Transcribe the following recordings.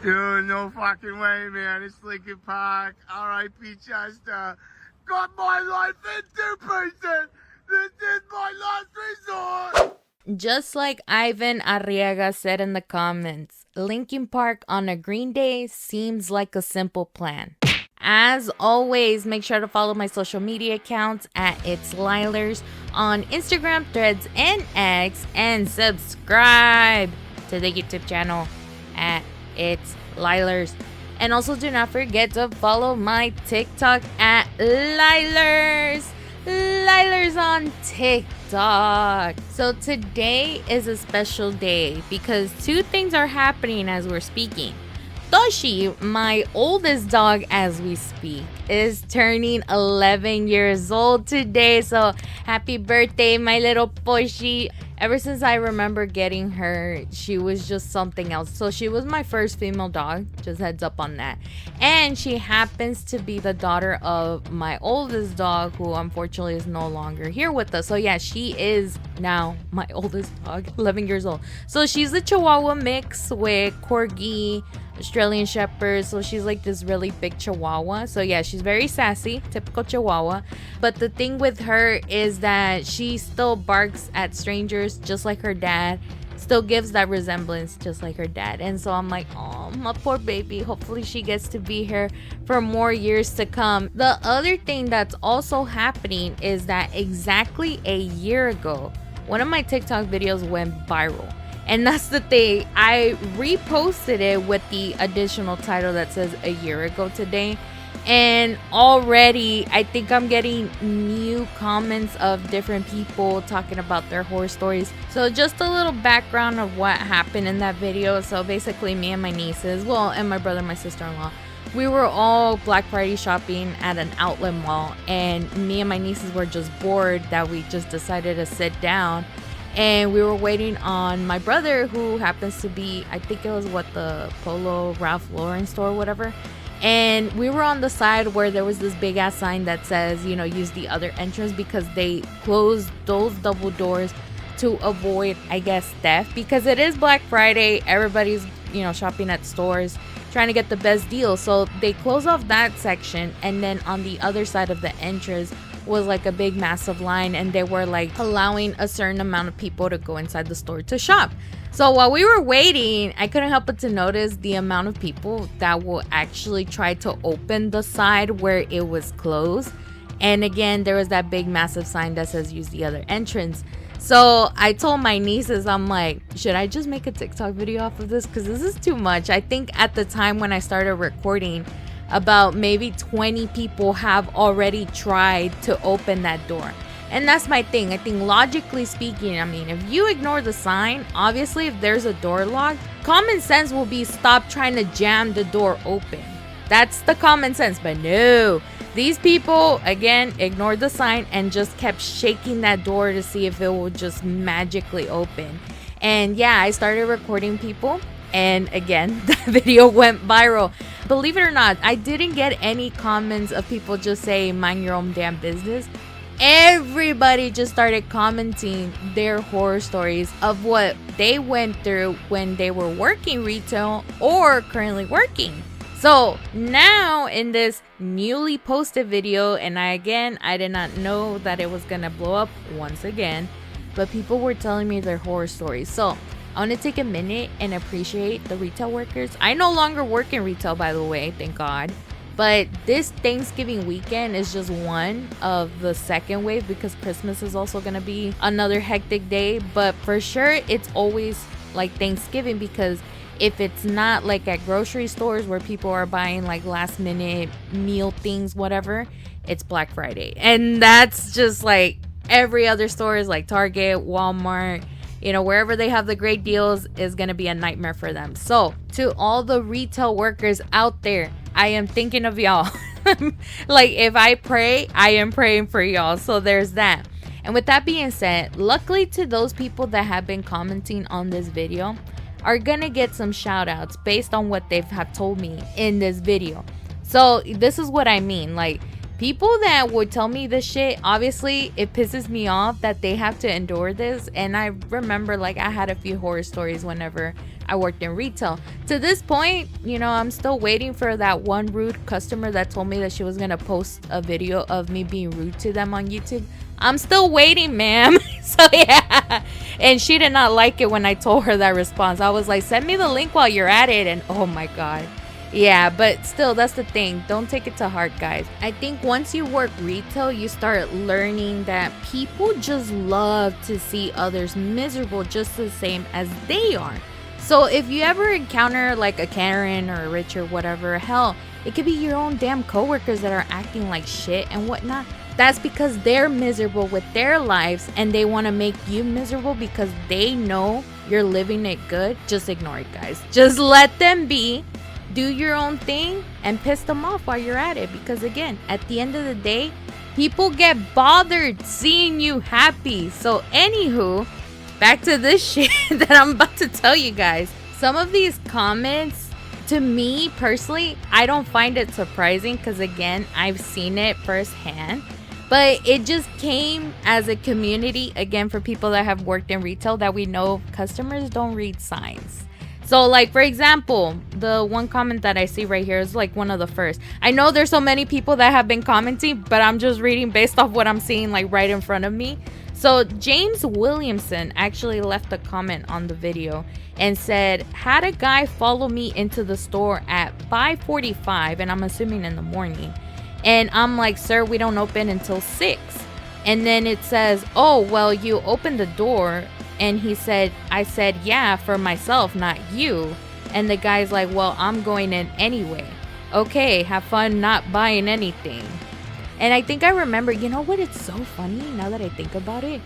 Dude, no fucking way, man. It's Lincoln Park. R.I.P. Chester. Got my life in 2%. This is my last resort. Just like Ivan Arriaga said in the comments, Linkin Park on a green day seems like a simple plan. As always, make sure to follow my social media accounts at It's Lielers on Instagram, Threads, and X, and subscribe to the YouTube channel at It's Lielers. And also do not forget to follow my TikTok at Lielers. Lielers on TikTok. So today is a special day because two things are happening as we're speaking. Toshi, my oldest dog as we speak, is turning 11 years old today. So happy birthday, my little Poshi. Ever since I remember getting her, she was just something else. So she was my first female dog, just heads up on that. And she happens to be the daughter of my oldest dog, who unfortunately is no longer here with us. So yeah, she is now my oldest dog, 11 years old. So she's a Chihuahua mix with Corgi, Australian Shepherd. So she's like this really big Chihuahua. So yeah, she's very sassy, typical Chihuahua. But the thing with her is that she still barks at strangers just like her dad. Still gives that resemblance just like her dad. And so I'm like, oh, my poor baby. Hopefully she gets to be here for more years to come. The other thing that's also happening is that exactly a year ago, one of my TikTok videos went viral. And that's the thing. I reposted it with the additional title that says a year ago today. And already I think I'm getting new comments of different people talking about their horror stories. So just a little background of what happened in that video. So basically me and my nieces, well, and my brother and my sister-in-law, we were all Black Friday shopping at an outlet mall. And me and my nieces were just bored that we just decided to sit down. And we were waiting on my brother, who happens to be, I think it was the Polo Ralph Lauren store or whatever. And we were on the side where there was this big ass sign that says, use the other entrance, because they closed those double doors to avoid, I guess, theft. Because it is Black Friday. Everybody's, shopping at stores, trying to get the best deal. So they close off that section. And then on the other side of the entrance was like a big massive line, and they were like allowing a certain amount of people to go inside the store to shop. So while we were waiting, I couldn't help but to notice the amount of people that will actually try to open the side where it was closed. And again, there was that big massive sign that says use the other entrance. So I told my nieces, I'm like, should I just make a TikTok video off of this? Because this is too much. I think at the time when I started recording, about maybe 20 people have already tried to open that door. And that's my thing. I think logically speaking, if you ignore the sign, obviously if there's a door locked, common sense will be stop trying to jam the door open. That's the common sense. But no, these people, again, ignored the sign and just kept shaking that door to see if it will just magically open. And yeah, I started recording people. And again, the video went viral. Believe it or not, I didn't get any comments of people just saying mind your own damn business. Everybody just started commenting their horror stories of what they went through when they were working retail or currently working. So now in this newly posted video, and I did not know that it was gonna blow up once again, but people were telling me their horror stories. So I want to take a minute and appreciate the retail workers. I no longer work in retail, by the way, thank God. But this Thanksgiving weekend is just one of the second wave, because Christmas is also going to be another hectic day. But for sure, it's always like Thanksgiving, because if it's not like at grocery stores where people are buying like last minute meal things, whatever, it's Black Friday. And that's just like every other store is like Target, Walmart, wherever they have the great deals is going to be a nightmare for them. So to all the retail workers out there, I am thinking of y'all. Like if I pray, I am praying for y'all. So there's that. And with that being said, luckily to those people that have been commenting on this video are going to get some shout outs based on what they have told me in this video. So this is what I mean. Like, people that would tell me this shit, obviously it pisses me off that they have to endure this. And I remember, like, I had a few horror stories whenever I worked in retail. To this point, you know, I'm still waiting for that one rude customer that told me that she was gonna post a video of me being rude to them on YouTube. I'm still waiting, ma'am. So yeah, and she did not like it when I told her that response. I was like, send me the link while you're at it, and oh my god. Yeah, but still, that's the thing. Don't take it to heart, guys. I think once you work retail, you start learning that people just love to see others miserable just the same as they are. So if you ever encounter like a Karen or a Rich or whatever, hell, it could be your own damn coworkers that are acting like shit and whatnot. That's because they're miserable with their lives and they want to make you miserable because they know you're living it good. Just ignore it, guys. Just let them be. Do your own thing and piss them off while you're at it. Because again, at the end of the day, people get bothered seeing you happy. So anywho, back to this shit that I'm about to tell you guys. Some of these comments, to me personally, I don't find it surprising because again, I've seen it firsthand. But it just came as a community, again, for people that have worked in retail, that we know customers don't read signs. So like, for example, the one comment that I see right here is like one of the first. I know there's so many people that have been commenting, but I'm just reading based off what I'm seeing like right in front of me. So James Williamson actually left a comment on the video and said, had a guy follow me into the store at 5:45, and I'm assuming in the morning. And I'm like, sir, we don't open until 6. And then it says, oh, well, you opened the door. And he said, I said, yeah, for myself, not you. And the guy's like, well, I'm going in anyway. Okay, have fun not buying anything. And I think I remember, you know what? It's so funny now that I think about it.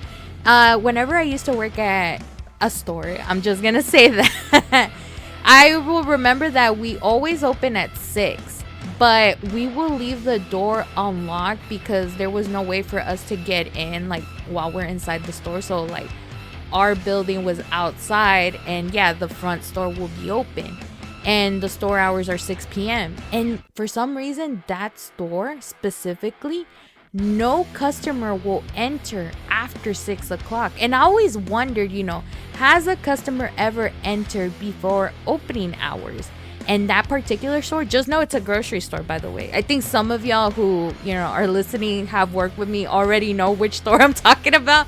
Whenever I used to work at a store, I'm just going to say that. I will remember that we always open at 6. But we will leave the door unlocked because there was no way for us to get in like while we're inside the store. So like, our building was outside and yeah, the front store will be open and the store hours are 6 p.m. And for some reason, that store specifically, no customer will enter after 6 o'clock. And I always wondered, you know, has a customer ever entered before opening hours? And that particular store, just know it's a grocery store, by the way. I think some of y'all who, you know, are listening, have worked with me, already know which store I'm talking about.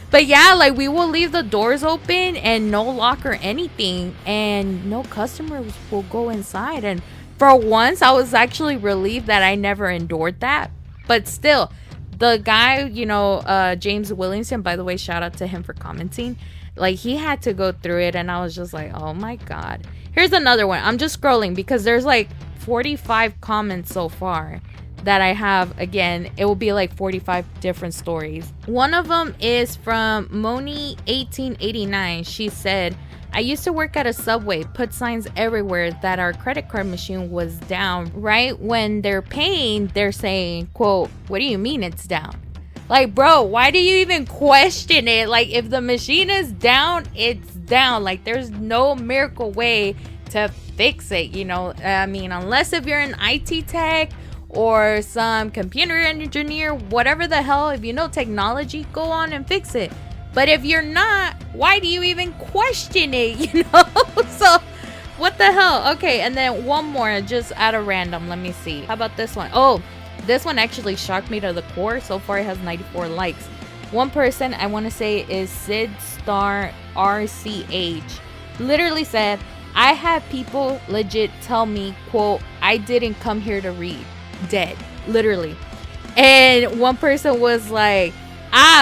But yeah, like we will leave the doors open and no lock or anything, and no customers will go inside. And for once, I was actually relieved that I never endured that. But still, the guy, you know, James Williamson, by the way, shout out to him for commenting. Like, he had to go through it, and I was just like, oh my god. Here's another one. I'm just scrolling because there's like 45 comments so far that I have. Again, it will be like 45 different stories. One of them is from Moni1889. She said, I used to work at a Subway, put signs everywhere that our credit card machine was down. Right when they're paying, they're saying, quote, what do you mean it's down? Like, bro, why do you even question it? Like, if the machine is down, it's down. Like, there's no miracle way to fix it, you know? I mean, unless if you're an IT tech or some computer engineer, whatever the hell, if you know technology, go on and fix it. But if you're not, why do you even question it, you know? So, what the hell? Okay, and then one more, just at a random. Let me see. How about this one? Oh, this one actually shocked me to the core. So far, it has 94 likes. One person, I want to say, is Sid Star RCH. Literally said, I have people legit tell me, quote, I didn't come here to read. Dead. Literally. And one person was like,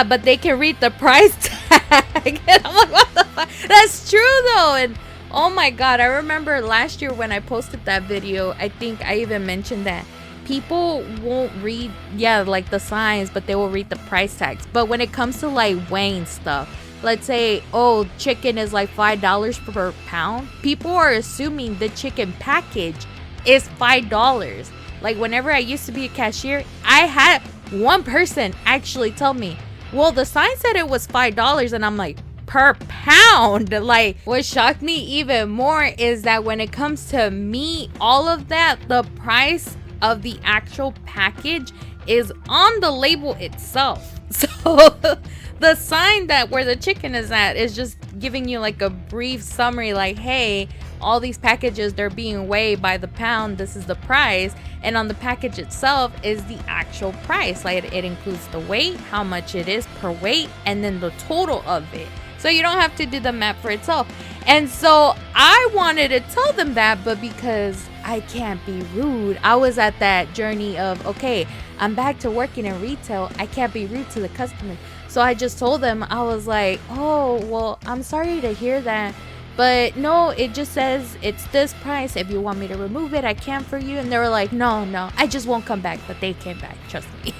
but they can read the price tag. And I'm like, what the fuck? That's true though. And oh my god, I remember last year when I posted that video, I think I even mentioned that people won't read, like the signs, but they will read the price tags. But when it comes to like weighing stuff, let's say, oh, chicken is like $5 per pound, people are assuming the chicken package is $5. Like, whenever I used to be a cashier, I had one person actually tell me, well, the sign said it was $5. And I'm like, per pound? Like, what shocked me even more is that when it comes to meat, all of that, the price of the actual package is on the label itself. So The sign that where the chicken is at is just giving you like a brief summary, like, hey, all these packages, they're being weighed by the pound, this is the price. And on the package itself is the actual price. Like it includes the weight, how much it is per weight, and then the total of it. So you don't have to do the math for itself. And so I wanted to tell them that, but because I can't be rude, I was at that journey of, okay, I'm back to working in retail. I can't be rude to the customer. So I just told them, I was like, oh, well, I'm sorry to hear that. But no, it just says it's this price. If you want me to remove it, I can for you. And they were like, no, I just won't come back. But they came back. Trust me.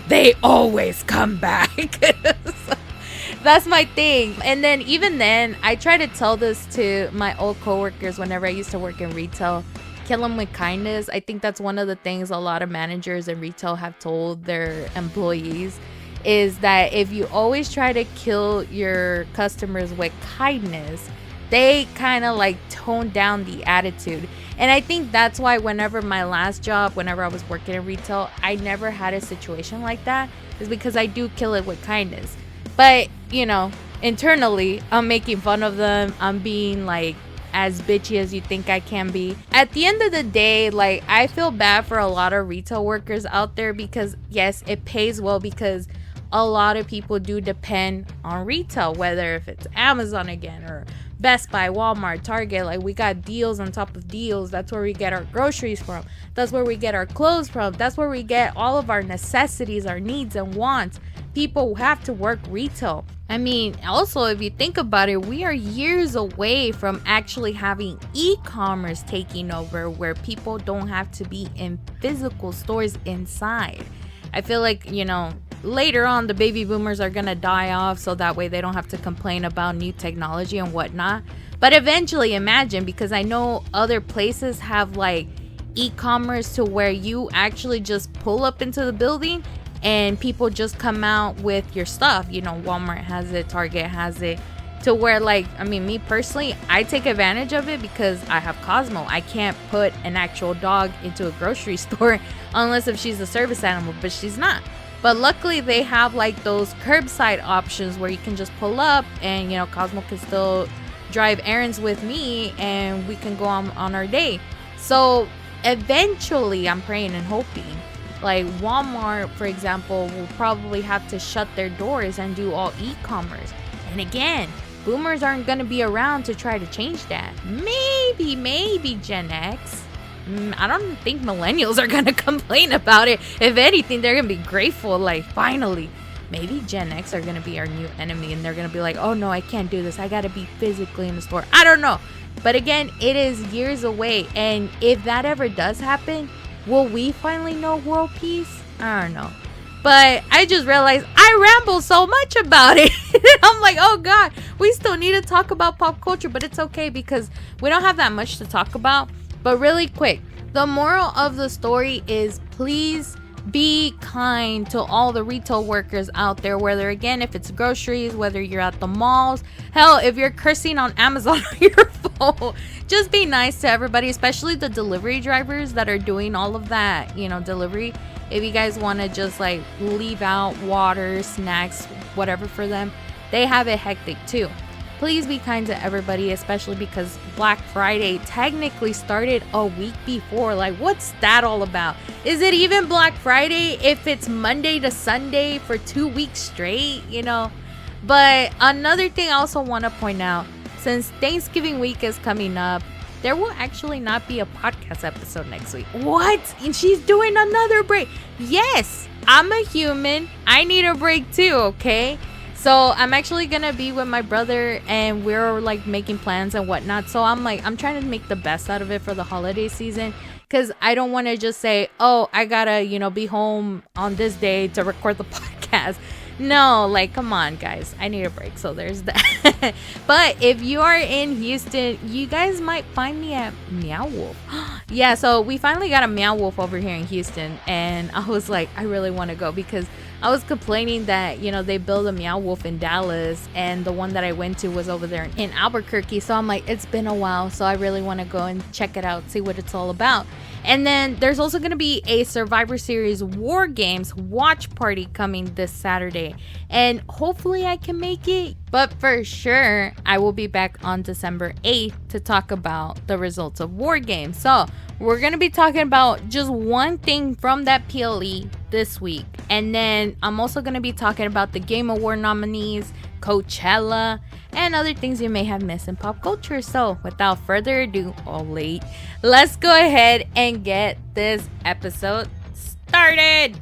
They always come back. So that's my thing. And then even then, I try to tell this to my old coworkers whenever I used to work in retail. Kill them with kindness. I think that's one of the things a lot of managers in retail have told their employees, is that if you always try to kill your customers with kindness, they kind of like tone down the attitude. And I think that's why whenever my last job, whenever I was working in retail, I never had a situation like that, is because I do kill it with kindness. But, you know, internally, I'm making fun of them. I'm being like as bitchy as you think I can be. At the end of the day, like, I feel bad for a lot of retail workers out there because, yes, it pays well because a lot of people do depend on retail, whether if it's Amazon again or Best Buy, Walmart, Target. Like, we got deals on top of deals. That's where we get our groceries from. That's where we get our clothes from. That's where we get all of our necessities, our needs and wants. People have to work retail. I mean, also, if you think about it, we are years away from actually having e-commerce taking over, where people don't have to be in physical stores inside. I feel like, you know, later on the baby boomers are gonna die off, so that way they don't have to complain about new technology and whatnot. But eventually, imagine, because I know other places have like e-commerce to where you actually just pull up into the building and people just come out with your stuff. You know, Walmart has it, Target has it, to where, like, I mean, me personally, I take advantage of it because I have Cosmo. I can't put an actual dog into a grocery store unless if she's a service animal, but she's not. But luckily they have like those curbside options where you can just pull up and, you know, Cosmo can still drive errands with me and we can go on our day. So eventually, I'm praying and hoping, like Walmart, for example, will probably have to shut their doors and do all e-commerce. And again, boomers aren't going to be around to try to change that. Maybe Gen X. I don't think millennials are going to complain about it. If anything, they're going to be grateful. Like, finally, maybe Gen X are going to be our new enemy. And they're going to be like, oh, no, I can't do this. I got to be physically in the store. I don't know. But again, it is years away. And if that ever does happen, will we finally know world peace? I don't know. But I just realized I ramble so much about it. I'm like, oh God, we still need to talk about pop culture. But it's okay because we don't have that much to talk about. But really quick, the moral of the story is please be kind to all the retail workers out there, whether, again, if it's groceries, whether you're at the malls, hell, if you're cursing on Amazon on your phone, just be nice to everybody, especially the delivery drivers that are doing all of that, you know, delivery. If you guys want to just like leave out water, snacks, whatever for them, they have it hectic too. Please be kind to everybody, especially because Black Friday technically started a week before. Like, what's that all about? Is it even Black Friday if it's Monday to Sunday for 2 weeks straight, you know? But another thing I also want to point out, since Thanksgiving week is coming up, there will actually not be a podcast episode next week. What? And she's doing another break. Yes, I'm a human. I need a break too, okay? So I'm actually gonna be with my brother and we're like making plans and whatnot. So I'm trying to make the best out of it for the holiday season, because I don't want to just say, oh, I gotta, you know, be home on this day to record the podcast. No, like, come on, guys. I need a break. So there's that. But if you are in Houston, you guys might find me at Meow Wolf. Yeah, so we finally got a Meow Wolf over here in Houston. And I was like, I really want to go because I was complaining that, you know, they built a Meow Wolf in Dallas. And the one that I went to was over there in Albuquerque. So I'm like, it's been a while. So I really want to go and check it out, see what it's all about. And then there's also going to be a Survivor Series War Games watch party coming this Saturday. And hopefully I can make it. But for sure, I will be back on December 8th to talk about the results of War Games. So we're going to be talking about just one thing from that PLE this week. And then I'm also going to be talking about the Game Award nominees, Coachella, and other things you may have missed in pop culture. So without further ado, let's go ahead and get this episode started.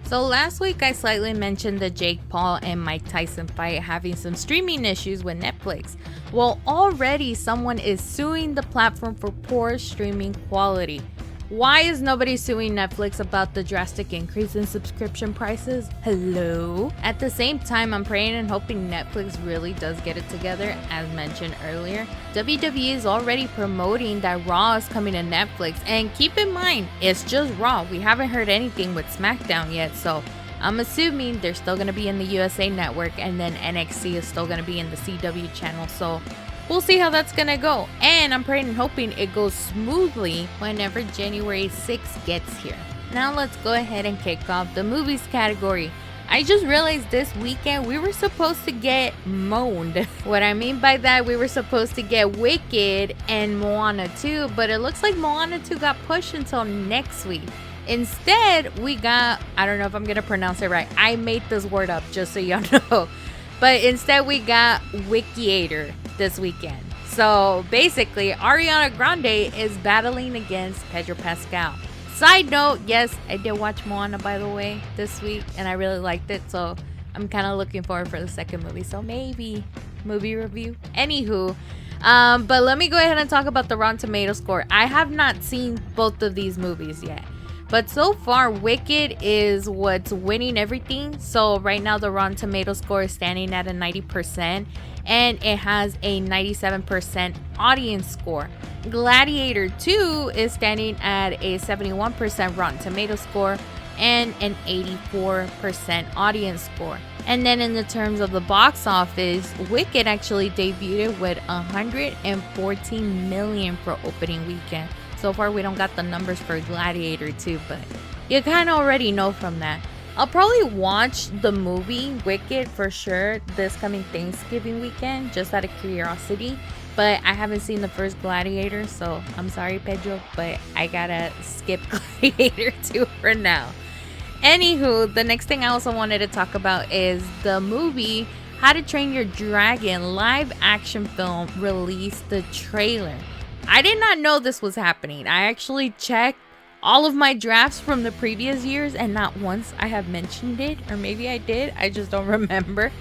So last week I slightly mentioned the Jake Paul and Mike Tyson fight having some streaming issues with Netflix. Well, already someone is suing the platform for poor streaming quality. Why is nobody suing Netflix about the drastic increase in subscription prices? Hello? At the same time, I'm praying and hoping Netflix really does get it together. As mentioned earlier, WWE is already promoting that Raw is coming to Netflix. And keep in mind, it's just Raw. We haven't heard anything with SmackDown yet, so I'm assuming they're still going to be in the USA Network, and then NXT is still going to be in the CW channel. So we'll see how that's gonna go, and I'm praying and hoping it goes smoothly whenever January 6th gets here. Now let's go ahead and kick off the movies category. I just realized this weekend we were supposed to get moaned. What I mean by that, we were supposed to get Wicked and Moana 2, but it looks like Moana 2 got pushed until next week. Instead, we got, I don't know if I'm gonna pronounce it right. I made this word up just so y'all know. But instead we got Wikiator this weekend. So basically, Ariana Grande is battling against Pedro Pascal. Side note, yes, I did watch Moana, by the way, this week, and I really liked it. So I'm kind of looking forward for the second movie. So maybe movie review. Anywho, but let me go ahead and talk about the Rotten Tomatoes score. I have not seen both of these movies yet. But so far, Wicked is what's winning everything. So right now, the Rotten Tomatoes score is standing at a 90%. And it has a 97% audience score. Gladiator 2 is standing at a 71% Rotten Tomatoes score and an 84% audience score. And then in the terms of the box office, Wicked actually debuted with 114 million for opening weekend. So far, we don't got the numbers for Gladiator 2, but you kind of already know from that. I'll probably watch the movie Wicked for sure this coming Thanksgiving weekend, just out of curiosity. But I haven't seen the first Gladiator, so I'm sorry, Pedro, but I gotta skip Gladiator 2 for now. Anywho, the next thing I also wanted to talk about is the movie How to Train Your Dragon live action film released the trailer. I did not know this was happening. I actually checked all of my drafts from the previous years, and not once I have mentioned it, or maybe I did, I just don't remember.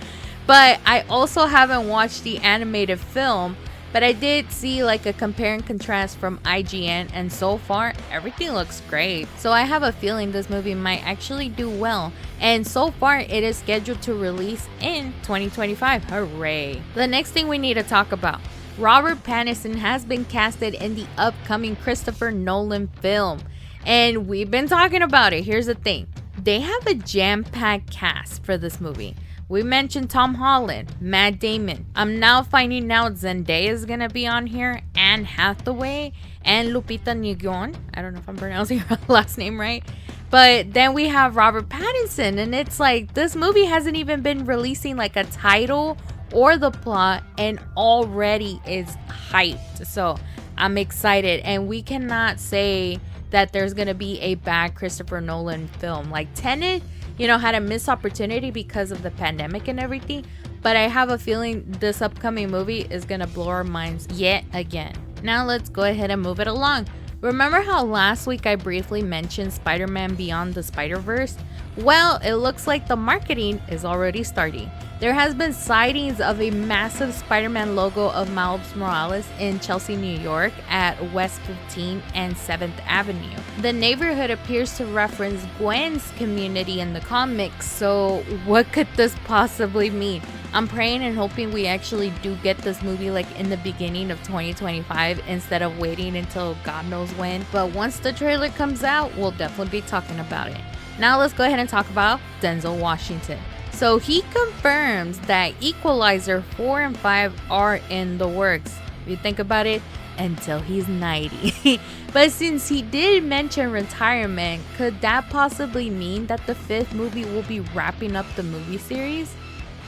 But I also haven't watched the animated film, but I did see like a compare and contrast from IGN, and so far everything looks great. So I have a feeling this movie might actually do well, and so far it is scheduled to release in 2025. Hooray! The next thing we need to talk about, Robert Pattinson has been casted in the upcoming Christopher Nolan film. And we've been talking about it. Here's the thing. They have a jam-packed cast for this movie. We mentioned Tom Holland, Matt Damon. I'm now finding out Zendaya is going to be on here, Anne Hathaway, and Lupita Nyong'o. I don't know if I'm pronouncing her last name right. But then we have Robert Pattinson. And it's like, this movie hasn't even been releasing like a title or the plot, and already is hyped. So I'm excited. And we cannot say that there's gonna be a bad Christopher Nolan film. Like Tenet, had a missed opportunity because of the pandemic and everything, but I have a feeling this upcoming movie is gonna blow our minds yet again. Now let's go ahead and move it along. Remember how last week I briefly mentioned Spider-Man Beyond the Spider-Verse? Well, it looks like the marketing is already starting. There has been sightings of a massive Spider-Man logo of Miles Morales in Chelsea, New York at West 15 and 7th Avenue. The neighborhood appears to reference Gwen's community in the comics, so what could this possibly mean? I'm praying and hoping we actually do get this movie like in the beginning of 2025 instead of waiting until God knows when. But once the trailer comes out, we'll definitely be talking about it. Now let's go ahead and talk about Denzel Washington. So he confirms that Equalizer 4 and 5 are in the works. If you think about it, until he's 90. But since he did mention retirement, could that possibly mean that the 5th movie will be wrapping up the movie series?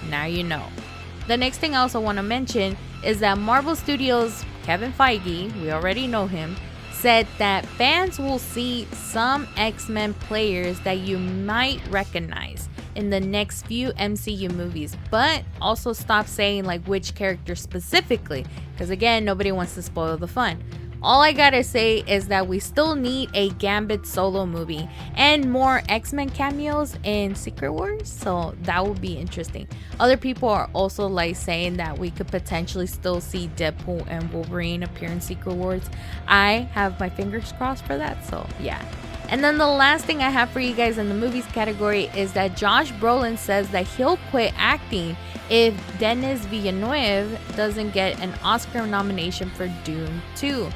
Now you know. The next thing I also want to mention is that Marvel Studios' Kevin Feige, we already know him, said that fans will see some X-Men players that you might recognize in the next few MCU movies, but also stop saying like which character specifically, because again, nobody wants to spoil the fun. All I gotta say is that we still need a Gambit solo movie and more X-Men cameos in Secret Wars, so that would be interesting. Other people are also like saying that we could potentially still see Deadpool and Wolverine appear in Secret Wars. I have my fingers crossed for that, so yeah. And then the last thing I have for you guys in the movies category is that Josh Brolin says that he'll quit acting if Denis Villeneuve doesn't get an Oscar nomination for Dune 2.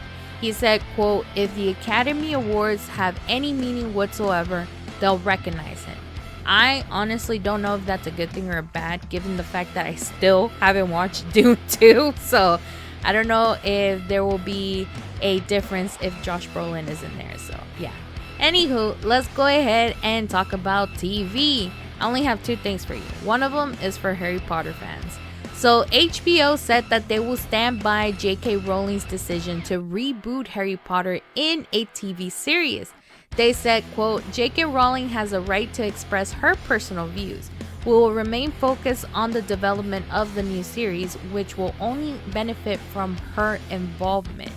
He said, quote, "If the Academy Awards have any meaning whatsoever, they'll recognize him." I honestly don't know if that's a good thing or a bad, given the fact that I still haven't watched Dune 2. So I don't know if there will be a difference if Josh Brolin is in there. So yeah. Anywho, let's go ahead and talk about TV. I only have 2 things for you. One of them is for Harry Potter fans. So HBO said that they will stand by J.K. Rowling's decision to reboot Harry Potter in a TV series. They said, quote, "J.K. Rowling has a right to express her personal views. We will remain focused on the development of the new series, which will only benefit from her involvement."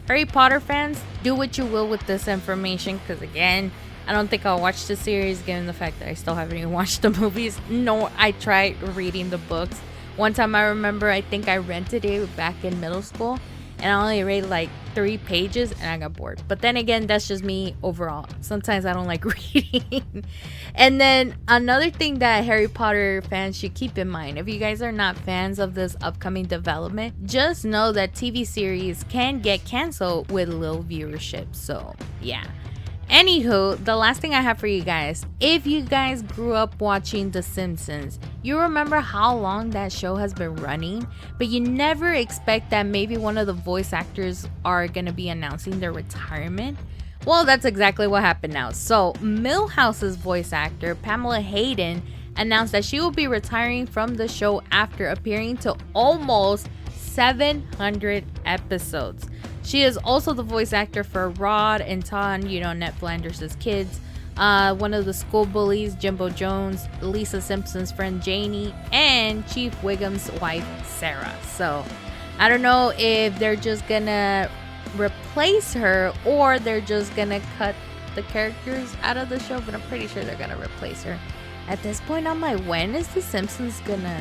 Harry Potter fans, do what you will with this information, because again, I don't think I'll watch the series given the fact that I still haven't even watched the movies. No, I tried reading the books. One time I remember, I think I rented it back in middle school, and I only read like 3 pages and I got bored. But then again, that's just me overall. Sometimes I don't like reading. And then another thing that Harry Potter fans should keep in mind, if you guys are not fans of this upcoming development, just know that TV series can get canceled with low viewership. So yeah. Anywho, the last thing I have for you guys, if you guys grew up watching The Simpsons, you remember how long that show has been running, but you never expect that maybe one of the voice actors are going to be announcing their retirement. Well, that's exactly what happened now. So, Milhouse's voice actor, Pamela Hayden, announced that she will be retiring from the show after appearing to almost 700 episodes. She is also the voice actor for Rod and Ton, you know, Ned Flanders' kids, one of the school bullies, Jimbo Jones, Lisa Simpson's friend Janie, and Chief Wiggum's wife, Sarah. So I don't know if they're just gonna replace her or they're just gonna cut the characters out of the show, but I'm pretty sure they're gonna replace her. At this point, I'm like, when is The Simpsons gonna,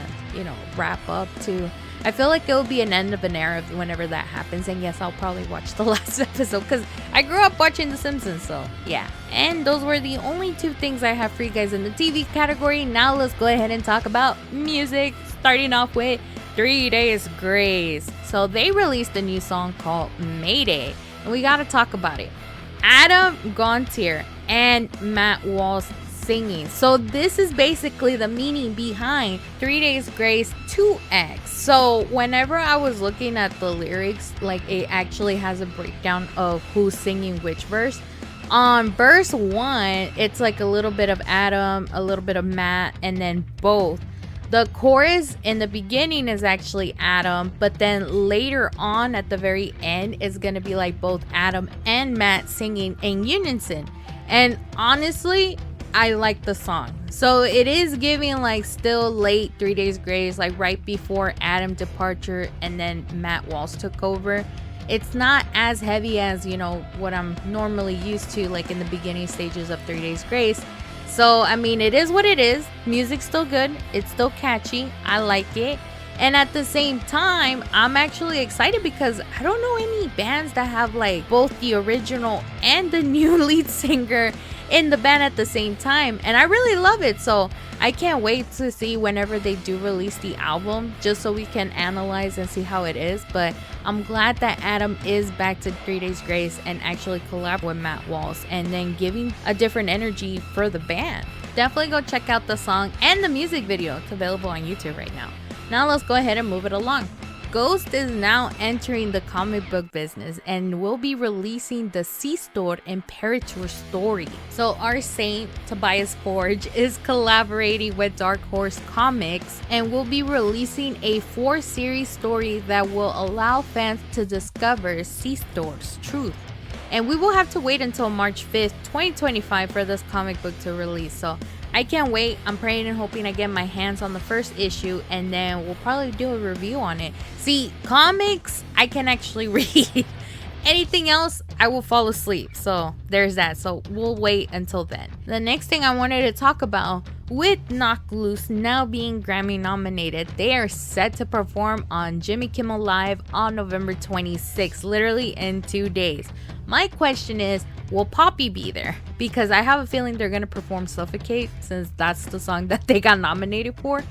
wrap up to... I feel like it will be an end of an era whenever that happens. And yes, I'll probably watch the last episode because I grew up watching The Simpsons. So yeah. And those were the only 2 things I have for you guys in the TV category. Now let's go ahead and talk about music. Starting off with 3 Days Grace. So they released a new song called Mayday. And we got to talk about it. Adam Gontier and Matt Walsh singing. So this is basically the meaning behind 3 Days Grace 2X. So whenever I was looking at the lyrics, like it actually has a breakdown of who's singing which verse. On verse 1, it's like a little bit of Adam, a little bit of Matt, and then both. The chorus in the beginning is actually Adam, but then later on at the very end is going to be like both Adam and Matt singing in unison. And honestly, I like the song. So it is giving like still late 3 Days Grace, like right before Adam departure and then Matt Walsh took over. It's not as heavy as, what I'm normally used to, like in the beginning stages of 3 Days Grace. So, I mean, it is what it is. Music's still good. It's still catchy. I like it. And at the same time, I'm actually excited because I don't know any bands that have like both the original and the new lead singer in the band at the same time, and I really love it. So I can't wait to see whenever they do release the album, just so we can analyze and see how it is. But I'm glad that Adam is back to 3 Days Grace and actually collab with Matt Walsh and then giving a different energy for the band. Definitely go check out the song and the music video. It's available on YouTube right now. Now let's go ahead and move it along. Ghost is now entering the comic book business and will be releasing the C-Store Imperator story. So our saint, Tobias Forge, is collaborating with Dark Horse Comics and will be releasing a 4-series story that will allow fans to discover C-Store's truth. And we will have to wait until March 5th, 2025 for this comic book to release. So I can't wait. I'm praying and hoping I get my hands on the first issue, and then we'll probably do a review on it. See, comics, I can actually read. Anything else, I will fall asleep. So there's that. So we'll wait until then. The next thing I wanted to talk about, with Knock Loose now being Grammy nominated, they are set to perform on Jimmy Kimmel Live on November 26th, literally in 2 days. My question is, will Poppy be there? Because I have a feeling they're going to perform Suffocate, since that's the song that they got nominated for.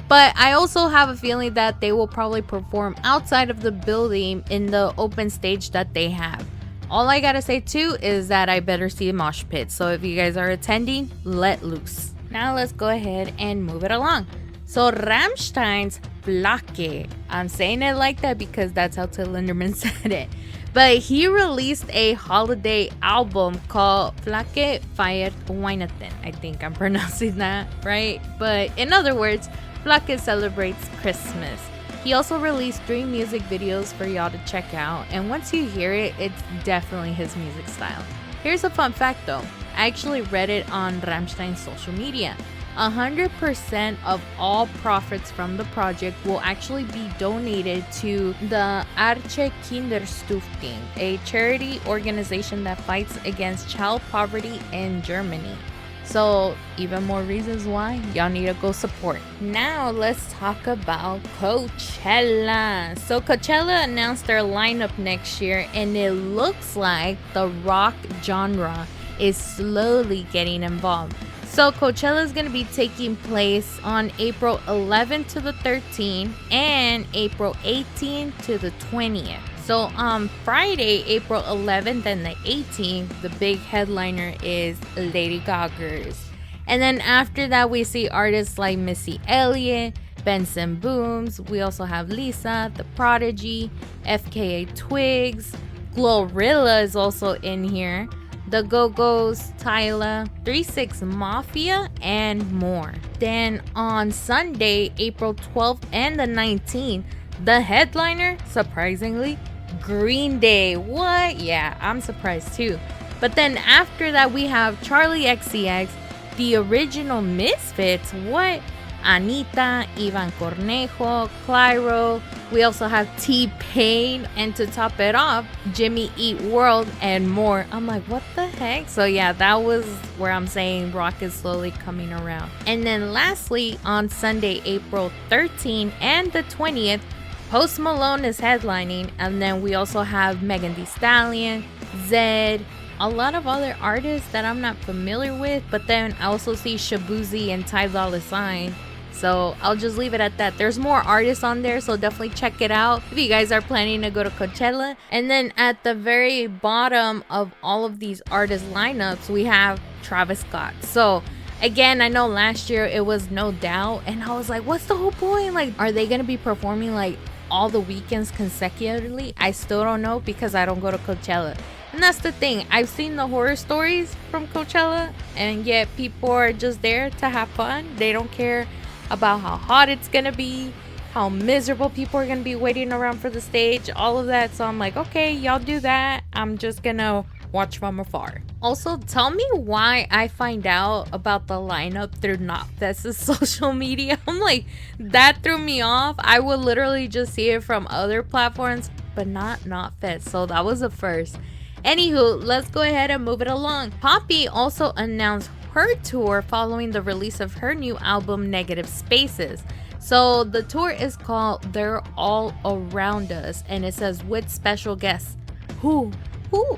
But I also have a feeling that they will probably perform outside of the building in the open stage that they have. All I gotta say too is that I better see a mosh pit. So if you guys are attending, let loose. Now let's go ahead and move it along. So Rammstein's Flake. I'm saying it like that because that's how Till Lindemann said it. But he released a holiday album called Flake Feiert Weihnachten. I think I'm pronouncing that right. But in other words, Flake celebrates Christmas. He also released 3 music videos for y'all to check out. And once you hear it, it's definitely his music style. Here's a fun fact though. I actually read it on Rammstein's social media. 100% of all profits from the project will actually be donated to the Arche Kinderstiftung, a charity organization that fights against child poverty in Germany. So even more reasons why y'all need to go support. Now let's talk about Coachella. So Coachella announced their lineup next year, and it looks like the rock genre is slowly getting involved. So Coachella is going to be taking place on April 11th to the 13th and April 18th to the 20th. So on Friday, April 11th and the 18th, the big headliner is Lady Gaga's. And then after that, we see artists like Missy Elliott, Benson Booms. We also have Lisa, The Prodigy, FKA Twigs, Glorilla is also in here, The Go-Go's, Tyla, 3-6 Mafia, and more. Then on Sunday, April 12th and the 19th, the headliner, surprisingly, Green Day. What? Yeah, I'm surprised too. But then after that, we have Charlie XCX, The Original Misfits. What? Anita, Ivan Cornejo, Clyro. We also have T-Pain, and to top it off, Jimmy Eat World, and more. I'm like, what the heck? So yeah, that was where I'm saying rock is slowly coming around. And then lastly, on Sunday, April 13th and the 20th, Post Malone is headlining, and then we also have Megan Thee Stallion, Zedd, a lot of other artists that I'm not familiar with, but then I also see Shabuzi and Ty Dolla $ign. So I'll just leave it at that. There's more artists on there, so definitely check it out if you guys are planning to go to Coachella. And then at the very bottom of all of these artist lineups, we have Travis Scott. So again, I know last year it was No Doubt, and I was like, what's the whole point? Like, are they gonna be performing like all the weekends consecutively? I still don't know because I don't go to Coachella. And that's the thing. I've seen the horror stories from Coachella, and yet people are just there to have fun. They don't care about how hot it's gonna be, how miserable people are gonna be waiting around for the stage, all of that. So I'm like, okay, y'all do that. I'm just gonna watch from afar. Also, tell me why I find out about the lineup through Knotfest's social media. I'm like, that threw me off. I would literally just see it from other platforms, but not Knotfest. So that was a first. Anywho, let's go ahead and move it along. Poppy also announced her tour following the release of her new album, Negative Spaces. So the tour is called They're All Around Us, and it says with special guests. Who?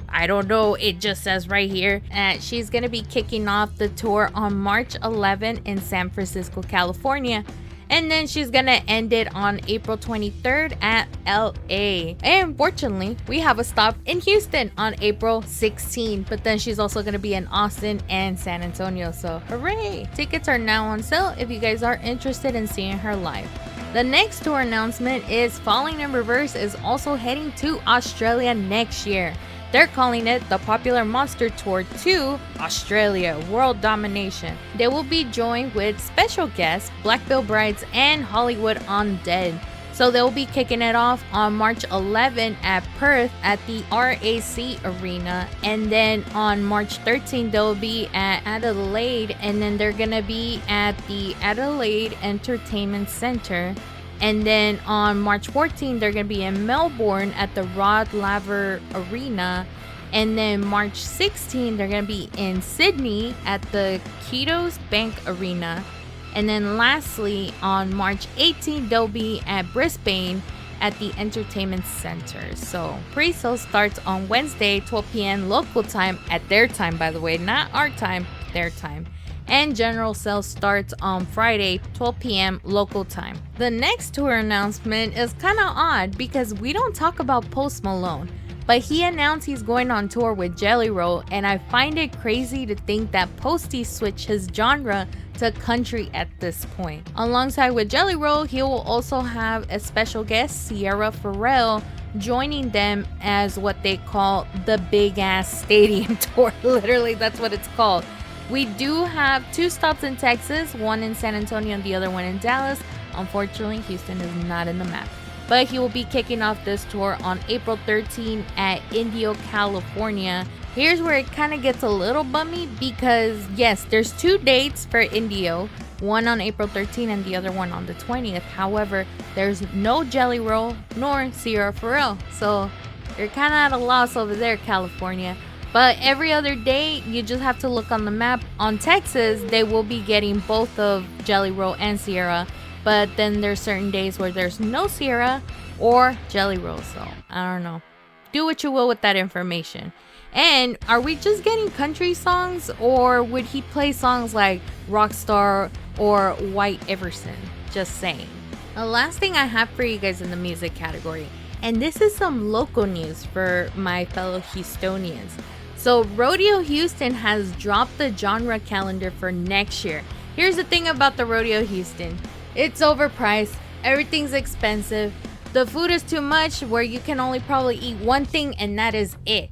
I don't know. It just says right here. She's going to be kicking off the tour on March 11 in San Francisco, California. And then she's going to end it on April 23rd at LA. And fortunately, we have a stop in Houston on April 16th. But then she's also going to be in Austin and San Antonio. So hooray! Tickets are now on sale if you guys are interested in seeing her live. The next tour announcement is Falling in Reverse is also heading to Australia next year. They're calling it the Popular Monster Tour to Australia World Domination. They will be joined with special guests Black Bill Brides and Hollywood Undead. So they'll be kicking it off on March 11 at Perth at the RAC Arena. And then on March 13, they'll be at Adelaide. And then they're going to be at the Adelaide Entertainment Centre. And then on March 14, they're going to be in Melbourne at the Rod Laver Arena. And then March 16, they're going to be in Sydney at the Kitos Bank Arena. And then lastly, on March 18th, they'll be at Brisbane at the Entertainment Centre. So pre-sale starts on Wednesday, 12 p.m. local time, at their time, by the way, not our time, their time. And general sales starts on Friday, 12 p.m. local time. The next tour announcement is kind of odd because we don't talk about Post Malone. But he announced he's going on tour with Jelly Roll, and I find it crazy to think that Posty switched his genre to country at this point. Alongside with Jelly Roll, he will also have a special guest, Sierra Farrell, joining them as what they call the Big Ass Stadium Tour. Literally, that's what it's called. We do have 2 stops in Texas, one in San Antonio and the other one in Dallas. Unfortunately, Houston is not in the map. But he will be kicking off this tour on April 13 at Indio, California. Here's where it kind of gets a little bummy because, yes, there's 2 dates for Indio. One on April 13 and the other one on the 20th. However, there's no Jelly Roll nor Sierra Farrell. So you're kind of at a loss over there, California. But every other day, you just have to look on the map. On Texas, they will be getting both of Jelly Roll and Sierra. But then there's certain days where there's no Sierra or Jelly Roll. So I don't know. Do what you will with that information. And are we just getting country songs, or would he play songs like Rockstar or White Everson? Just saying. The last thing I have for you guys in the music category, and this is some local news for my fellow Houstonians. So Rodeo Houston has dropped the genre calendar for next year. Here's the thing about the Rodeo Houston. It's overpriced. Everything's expensive. The food is too much where you can only probably eat one thing and that is it.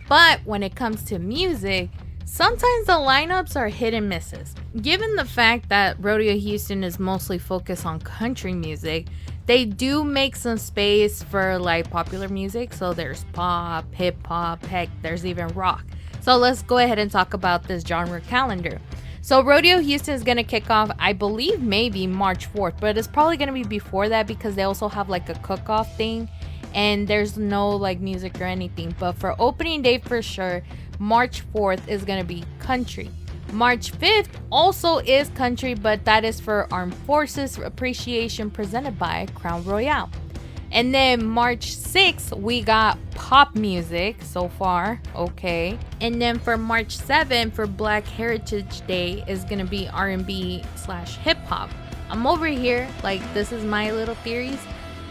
But when it comes to music, sometimes the lineups are hit and misses. Given the fact that Rodeo Houston is mostly focused on country music, they do make some space for like popular music. So there's pop, hip hop, heck, there's even rock. So let's go ahead and talk about this genre calendar. So Rodeo Houston is going to kick off, I believe maybe March 4th, but it's probably going to be before that because they also have like a cook-off thing and there's no like music or anything. But for opening day for sure, March 4th is going to be country. March 5th also is country, but that is for Armed Forces Appreciation presented by Crown Royale. And then March 6th, we got pop music so far. Okay. And then for March 7th, for Black Heritage Day, is going to be R&B/hip hop. I'm over here, like, this is my little theories.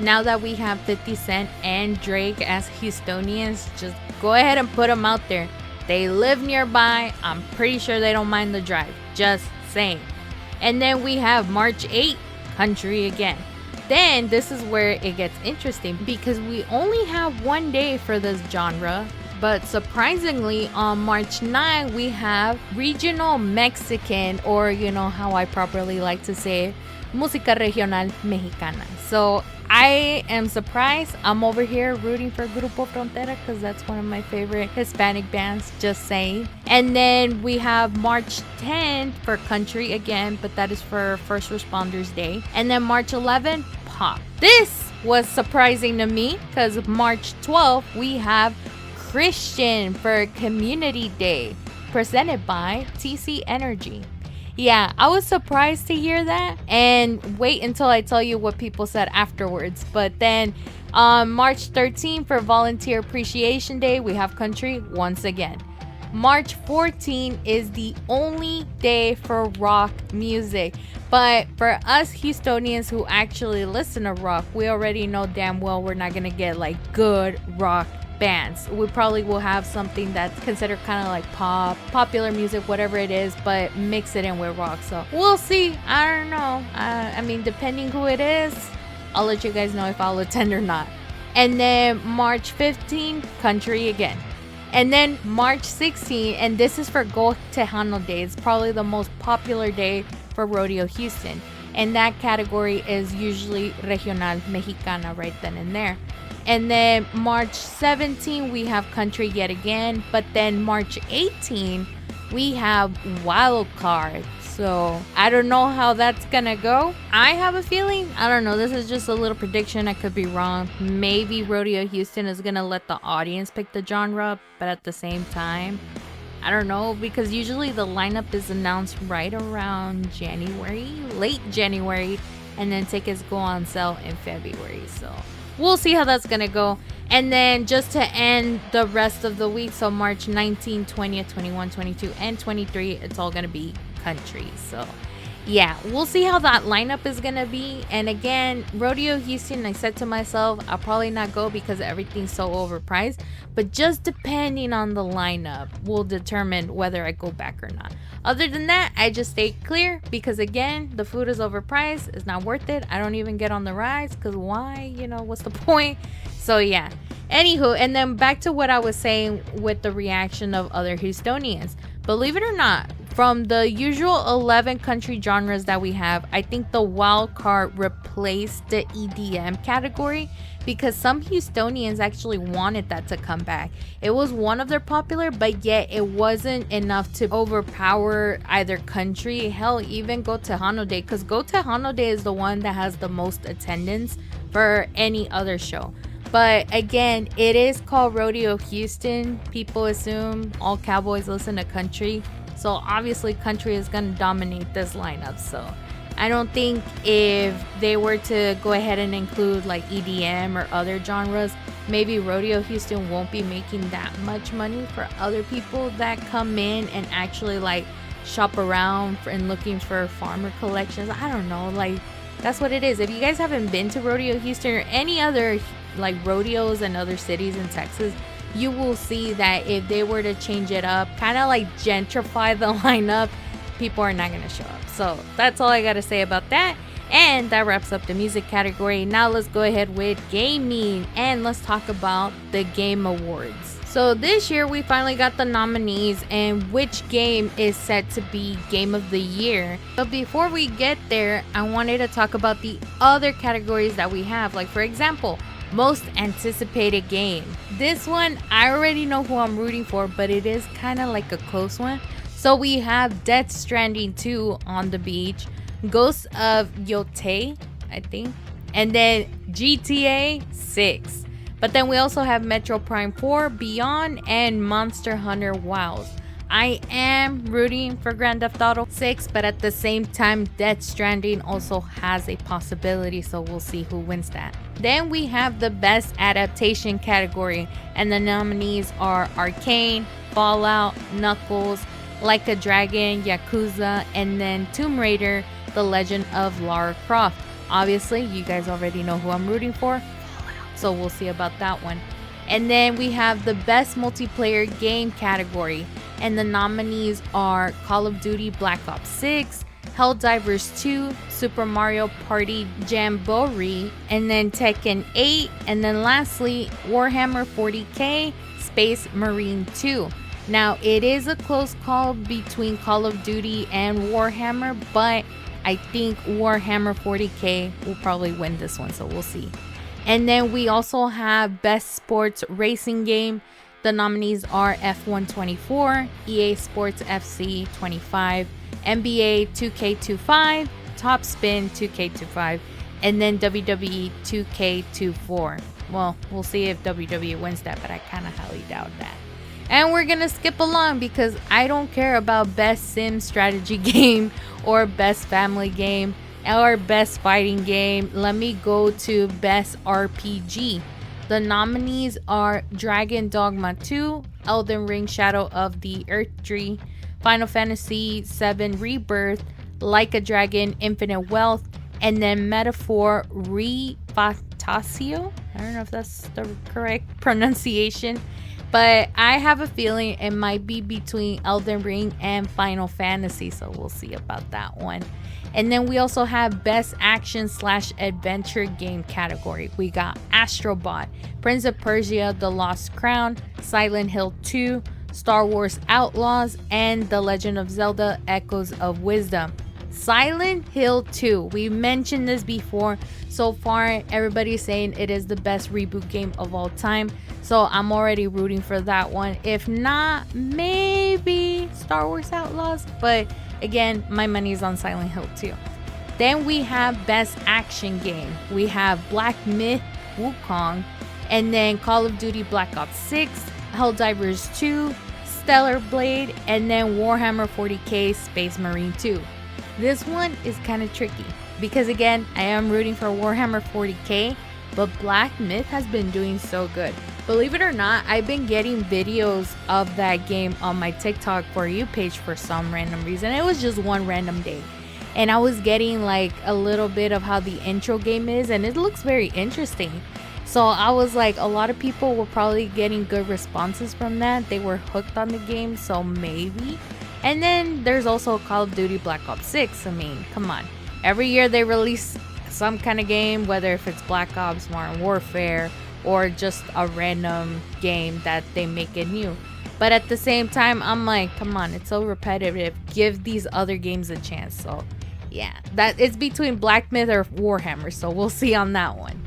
Now that we have 50 Cent and Drake as Houstonians, just go ahead and put them out there. They live nearby. I'm pretty sure they don't mind the drive. Just saying. And then we have March 8th, country again. Then this is where it gets interesting because we only have one day for this genre. But surprisingly, on March 9, we have regional Mexican, or you know how I properly like to say it, música regional mexicana. So I am surprised. I'm over here rooting for Grupo Frontera because that's one of my favorite Hispanic bands, just saying. And then we have March 10th for country again, but that is for First Responders Day. And then March 11th, pop. This was surprising to me because March 12th, we have Christian for Community Day, presented by TC Energy. Yeah, I was surprised to hear that, and wait until I tell you what people said afterwards. But then on March 13th for Volunteer Appreciation Day, we have country once again. March 14 is the only day for rock music. But for us Houstonians who actually listen to rock, we already know damn well we're not going to get like good rock bands. We probably will have something that's considered kind of like pop, popular music, whatever it is, but mix it in with rock. So we'll see. I don't know. I mean, depending who it is, I'll let you guys know if I'll attend or not. And then March 15, country again. And then March 16, and this is for Go Tejano Day. It's probably the most popular day for Rodeo Houston. And that category is usually Regional Mexicana right then and there. And then March 17, we have country yet again. But then March 18, we have wild card. So I don't know how that's gonna go. I have a feeling, I don't know, this is just a little prediction, I could be wrong. Maybe Rodeo Houston is gonna let the audience pick the genre, but at the same time, I don't know, because usually the lineup is announced right around January, late January, and then tickets go on sale in February. So we'll see how that's gonna go. And then just to end the rest of the week, so March 19, 20th, 21, 22, and 23, it's all gonna be country. So yeah, we'll see how that lineup is gonna be. And again, Rodeo Houston, I said to myself, I'll probably not go because everything's so overpriced, but just depending on the lineup will determine whether I go back or not. Other than that, I just stay clear because again, the food is overpriced. It's not worth it. I don't even get on the rides because why? You know, what's the point? So yeah, anywho, and then back to what I was saying with the reaction of other Houstonians. Believe it or not, from the usual 11 country genres that we have, I think the wild card replaced the EDM category because some Houstonians actually wanted that to come back. It was one of their popular, but yet it wasn't enough to overpower either country. Hell, even Go Tejano Day, because Go Tejano Day is the one that has the most attendance for any other show. But again, it is called Rodeo Houston. People assume all cowboys listen to country. So obviously country is going to dominate this lineup. So I don't think if they were to go ahead and include like EDM or other genres, maybe Rodeo Houston won't be making that much money for other people that come in and actually like shop around and looking for farmer collections. I don't know, like that's what it is. If you guys haven't been to Rodeo Houston or any other like rodeos in other cities in Texas, you will see that if they were to change it up, kind of like gentrify the lineup, people are not going to show up. So that's all I got to say about that. And that wraps up the music category. Now let's go ahead with gaming and let's talk about the Game Awards. So this year we finally got the nominees and which game is set to be Game of the Year. But before we get there, I wanted to talk about the other categories that we have. Like for example, most anticipated game. This one, I already know who I'm rooting for, but it is kind of like a close one. So we have Death Stranding 2 on the beach, Ghosts of Yotei, I think, and then GTA 6. But then we also have Metro Prime 4, Beyond, and Monster Hunter Wilds. I am rooting for Grand Theft Auto 6, but at the same time, Death Stranding also has a possibility, so we'll see who wins that. Then we have the Best Adaptation category, and the nominees are Arcane, Fallout, Knuckles, Like a Dragon, Yakuza, and then Tomb Raider, The Legend of Lara Croft. Obviously, you guys already know who I'm rooting for, so we'll see about that one. And then we have the Best Multiplayer Game category, and the nominees are Call of Duty Black Ops 6, Helldivers 2, Super Mario Party Jamboree, and then Tekken 8, and then lastly Warhammer 40k Space Marine 2. Now it is a close call between Call of Duty and Warhammer, but I think Warhammer 40k will probably win this one, so we'll see. And then we also have Best Sports Racing Game. The nominees are F1 24, EA Sports FC 25, NBA 2K25, Top Spin 2K25, and then WWE 2K24. Well, we'll see if WWE wins that, but I kind of highly doubt that. And we're going to skip along because I don't care about Best Sim Strategy Game or Best Family Game or Best Fighting Game. Let me go to Best RPG. The nominees are Dragon Dogma 2, Elden Ring Shadow of the Earth Tree, Final Fantasy VII Rebirth, Like a Dragon Infinite Wealth, and then Metaphor Refatatio. I don't know if that's the correct pronunciation, but I have a feeling it might be between Elden Ring and Final Fantasy, so we'll see about that one. And then we also have best action / adventure game category. We got Astro Bot, Prince of Persia: The Lost Crown, Silent Hill 2, Star Wars Outlaws, and The Legend of Zelda: Echoes of Wisdom. Silent Hill 2, we mentioned this before. So far, everybody's saying it is the best reboot game of all time. So I'm already rooting for that one. If not, maybe Star Wars Outlaws. But again, my money's on Silent Hill 2. Then we have best action game. We have Black Myth: Wukong, and then Call of Duty Black Ops 6, Helldivers 2, Stellar Blade, and then Warhammer 40k Space Marine 2. This one is kind of tricky because again, I am rooting for Warhammer 40k, but Black Myth has been doing so good. Believe it or not, I've been getting videos of that game on my TikTok For You page for some random reason. It was just one random day. And I was getting like a little bit of how the intro game is, and it looks very interesting. So I was like, a lot of people were probably getting good responses from that. They were hooked on the game, so maybe. And then there's also Call of Duty Black Ops 6. I mean, come on. Every year they release some kind of game, whether if it's Black Ops, Modern Warfare, or just a random game that they make it new. But at the same time, I'm like, come on, it's so repetitive. Give these other games a chance. So yeah, that it's between Black Myth or Warhammer. So we'll see on that one.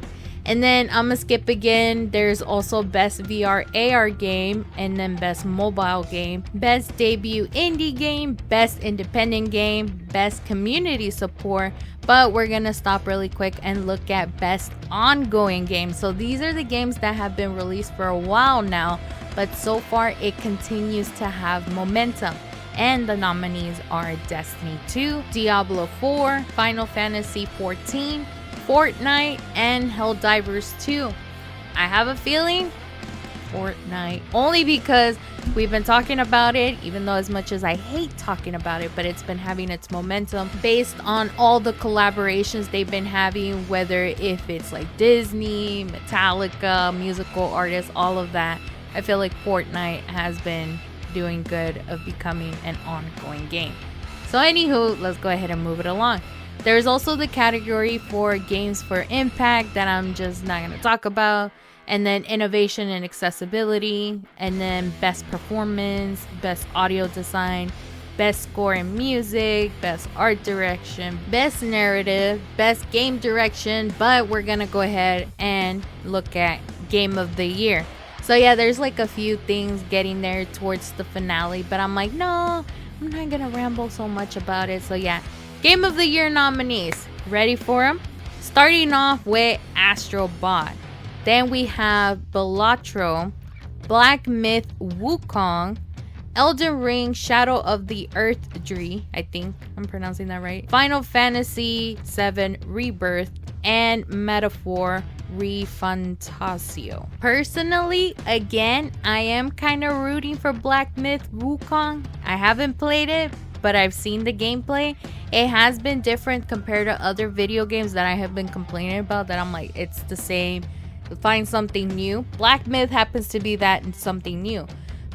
And then I'm gonna skip again. There's also best VR AR game, and then best mobile game, best debut indie game, best independent game, best community support. But we're gonna stop really quick and look at best ongoing game. So these are the games that have been released for a while now, but so far it continues to have momentum. And the nominees are Destiny 2, Diablo 4, Final Fantasy 14, Fortnite, and Helldivers 2. I have a feeling Fortnite, only because we've been talking about it, even though as much as I hate talking about it, but it's been having its momentum based on all the collaborations they've been having, whether if it's like Disney, Metallica, musical artists, all of that. I feel like Fortnite has been doing good of becoming an ongoing game. So anywho, let's go ahead and move it along. There's also the category for games for impact that I'm just not going to talk about. And then innovation and accessibility. And then best performance, best audio design, best score and music, best art direction, best narrative, best game direction. But we're going to go ahead and look at game of the year. So yeah, there's like a few things getting there towards the finale. But I'm like, no, I'm not going to ramble so much about it. So yeah. Game of the Year nominees. Ready for them? Starting off with Astro Bot. Then we have Balatro, Black Myth: Wukong, Elden Ring: Shadow of the Erdtree, I think I'm pronouncing that right, Final Fantasy VII Rebirth, and Metaphor Refantasio. Personally, again, I am kind of rooting for Black Myth: Wukong. I haven't played it, but I've seen the gameplay. It has been different compared to other video games that I have been complaining about, that I'm like, it's the same. Find something new. Black Myth happens to be that and something new.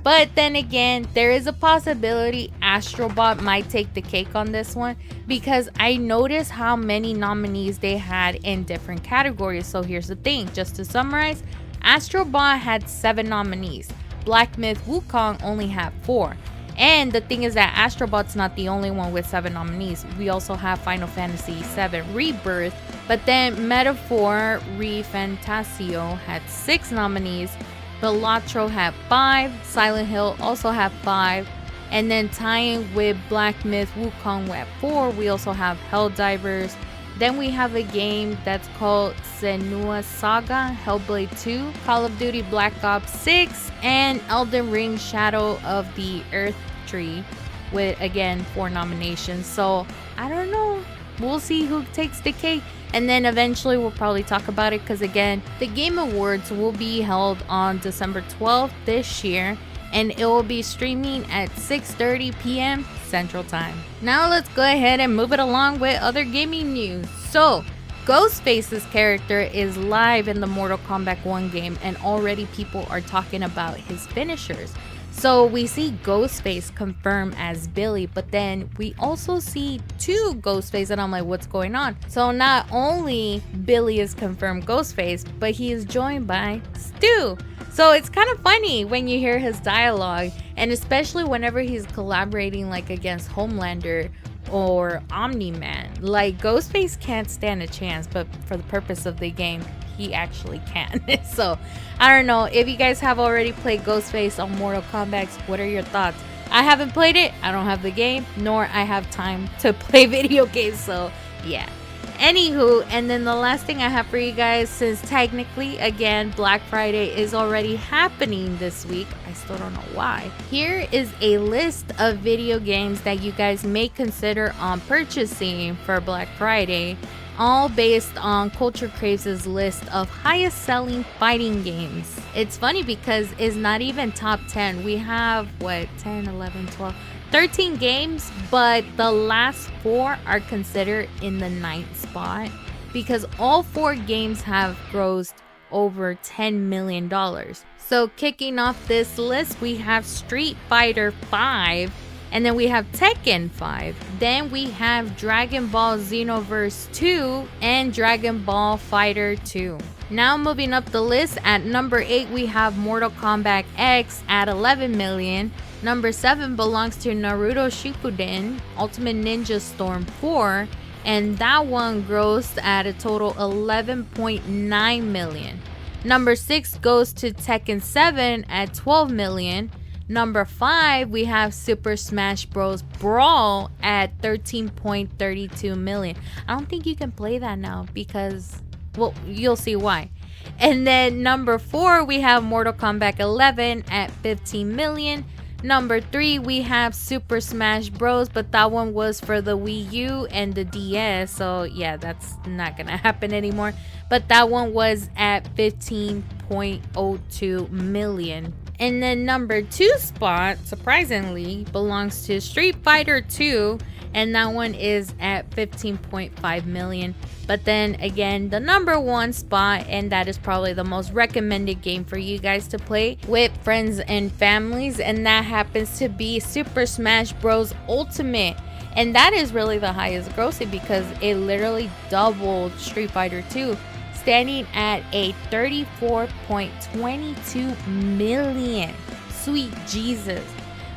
But then again, there is a possibility Astro Bot might take the cake on this one, because I noticed how many nominees they had in different categories. So here's the thing, just to summarize, Astro Bot had 7 nominees. Black Myth: Wukong only had 4. And the thing is that Astro Bot's not the only one with 7 nominees. We also have Final Fantasy VII Rebirth. But then Metaphor Refantasio had 6 nominees. Balatro had 5. Silent Hill also had 5. And then tying with Black Myth: Wukong at 4, we also have Helldivers. Then we have a game that's called Senua's Saga, Hellblade 2, Call of Duty Black Ops 6, and Elden Ring: Shadow of the Erdtree, with again 4 nominations. So I don't know, we'll see who takes the cake, and then eventually we'll probably talk about it, because again, the Game Awards will be held on December 12th this year, and it will be streaming at 6:30 p.m. Central Time. Now let's go ahead and move it along with other gaming news. So Ghostface's character is live in the Mortal Kombat 1 game, and already people are talking about his finishers. So we see Ghostface confirmed as Billy, but then we also see two Ghostface, and I'm like, what's going on? So not only Billy is confirmed Ghostface, but he is joined by Stu. So it's kind of funny when you hear his dialogue, and especially whenever he's collaborating like against Homelander or Omni-Man. Like, Ghostface can't stand a chance, but for the purpose of the game, he actually can. So I don't know if you guys have already played Ghostface on Mortal Kombat. What are your thoughts? I haven't played it. I don't have the game, nor I have time to play video games. So yeah. Anywho, and then the last thing I have for you guys, since technically, again, Black Friday is already happening this week, I still don't know why. Here is a list of video games that you guys may consider on purchasing for Black Friday, all based on Culture Craves' list of highest selling fighting games. It's funny because it's not even top 10. We have, 10, 11, 12... 13 games, but the last 4 are considered in the 9th spot because all 4 games have grossed over $10 million. So kicking off this list, we have Street Fighter 5, and then we have Tekken 5. Then we have Dragon Ball Xenoverse 2 and Dragon Ball Fighter 2. Now moving up the list, at number 8 we have Mortal Kombat X at 11 million. Number 7 belongs to Naruto Shippuden Ultimate Ninja Storm 4, and that one grossed at a total 11.9 million. Number 6 goes to Tekken 7 at 12 million. Number 5 we have Super Smash Bros. Brawl at 13.32 million. I don't think you can play that now because, well, you'll see why. And then number 4 we have Mortal Kombat 11 at 15 million. Number 3 we have Super Smash Bros, but that one was for the Wii U and the DS, so yeah, that's not gonna happen anymore. But that one was at 15.02 million. And then number 2 spot, surprisingly, belongs to Street Fighter 2, and that one is at 15.5 million. But then again, the number 1 spot, and that is probably the most recommended game for you guys to play with friends and families, and that happens to be Super Smash Bros. Ultimate. And that is really the highest grossing because it literally doubled Street Fighter 2, standing at a 34.22 million. Sweet Jesus.